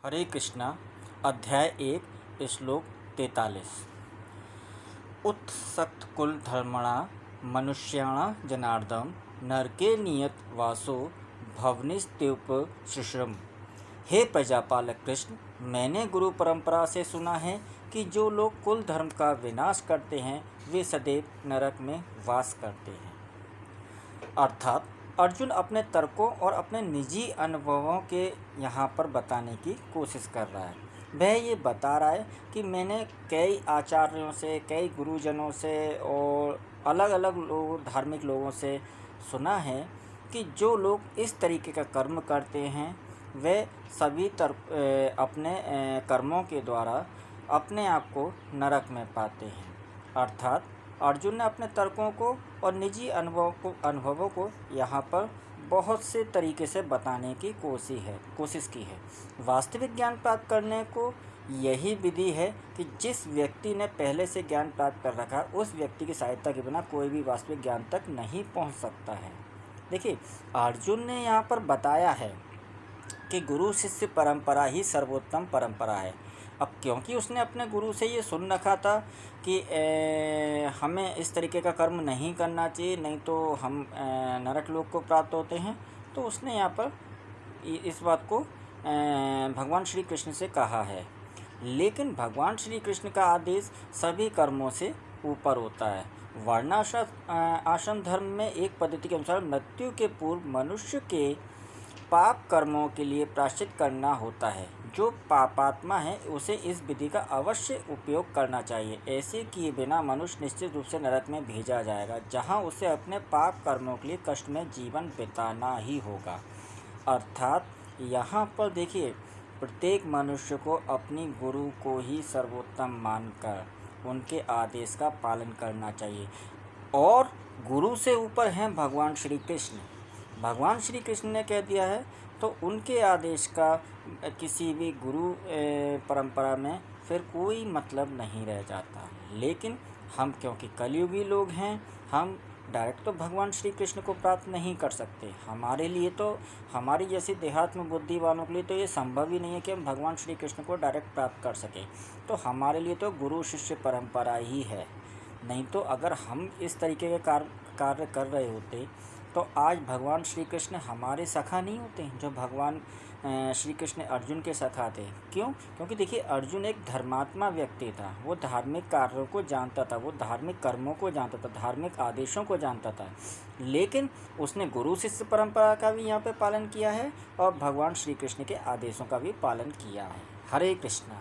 हरे कृष्णा। अध्याय 1 श्लोक 43। उत्सक्तकुलधर्मणा मनुष्याणा जनार्दन नरके नियत वासो भवनिस्त्युपशिश्रम। हे प्रजापालक कृष्ण, मैंने गुरु परंपरा से सुना है कि जो लोग कुल धर्म का विनाश करते हैं वे सदैव नरक में वास करते हैं। अर्थात अर्जुन अपने तर्कों और अपने निजी अनुभवों के यहाँ पर बताने की कोशिश कर रहा है। वह ये बता रहा है कि मैंने कई आचार्यों से, कई गुरुजनों से और अलग अलग धार्मिक लोगों से सुना है कि जो लोग इस तरीके का कर्म करते हैं वे सभी अपने कर्मों के द्वारा अपने आप को नरक में पाते हैं। अर्थात अर्जुन ने अपने तर्कों को और निजी अनुभवों को यहाँ पर बहुत से तरीके से बताने की कोशिश की है। वास्तविक ज्ञान प्राप्त करने को यही विधि है कि जिस व्यक्ति ने पहले से ज्ञान प्राप्त कर रखा है उस व्यक्ति की सहायता के बिना कोई भी वास्तविक ज्ञान तक नहीं पहुँच सकता है। देखिए, अर्जुन ने यहाँ पर बताया है कि गुरु शिष्य परंपरा ही सर्वोत्तम परंपरा है। अब क्योंकि उसने अपने गुरु से ये सुन रखा था कि हमें इस तरीके का कर्म नहीं करना चाहिए, नहीं तो हम नरक लोक को प्राप्त होते हैं, तो उसने यहाँ पर इस बात को भगवान श्री कृष्ण से कहा है। लेकिन भगवान श्री कृष्ण का आदेश सभी कर्मों से ऊपर होता है। वर्णाश्रम धर्म में एक पद्धति के अनुसार मृत्यु के पूर्व मनुष्य के पाप कर्मों के लिए प्रायश्चित करना होता है। जो पापात्मा है उसे इस विधि का अवश्य उपयोग करना चाहिए। ऐसे किए बिना मनुष्य निश्चित रूप से नरक में भेजा जाएगा, जहां उसे अपने पाप कर्मों के लिए कष्ट में जीवन बिताना ही होगा। अर्थात यहाँ पर देखिए, प्रत्येक मनुष्य को अपनी गुरु को ही सर्वोत्तम मानकर उनके आदेश का पालन करना चाहिए। और गुरु से ऊपर हैं भगवान श्री कृष्ण। भगवान श्री कृष्ण ने कह दिया है तो उनके आदेश का किसी भी गुरु परंपरा में फिर कोई मतलब नहीं रह जाता। लेकिन हम क्योंकि कलयुगी लोग हैं, हम डायरेक्ट तो भगवान श्री कृष्ण को प्राप्त नहीं कर सकते। हमारे लिए तो, हमारी जैसी देहात्म बुद्धि वालों के लिए तो ये संभव ही नहीं है कि हम भगवान श्री कृष्ण को डायरेक्ट प्राप्त कर सकें। तो हमारे लिए तो गुरु शिष्य परंपरा ही है। नहीं तो अगर हम इस तरीके के कार्य कर रहे होते तो आज भगवान श्री कृष्ण हमारे सखा नहीं होते, जो भगवान श्री कृष्ण अर्जुन के सखा थे। क्यों? क्योंकि देखिए, अर्जुन एक धर्मात्मा व्यक्ति था। वो धार्मिक कार्यों को जानता था, वो धार्मिक कर्मों को जानता था, धार्मिक आदेशों को जानता था। लेकिन उसने गुरु शिष्य परंपरा का भी यहाँ पे पालन किया है और भगवान श्री कृष्ण के आदेशों का भी पालन किया है। हरे कृष्णा।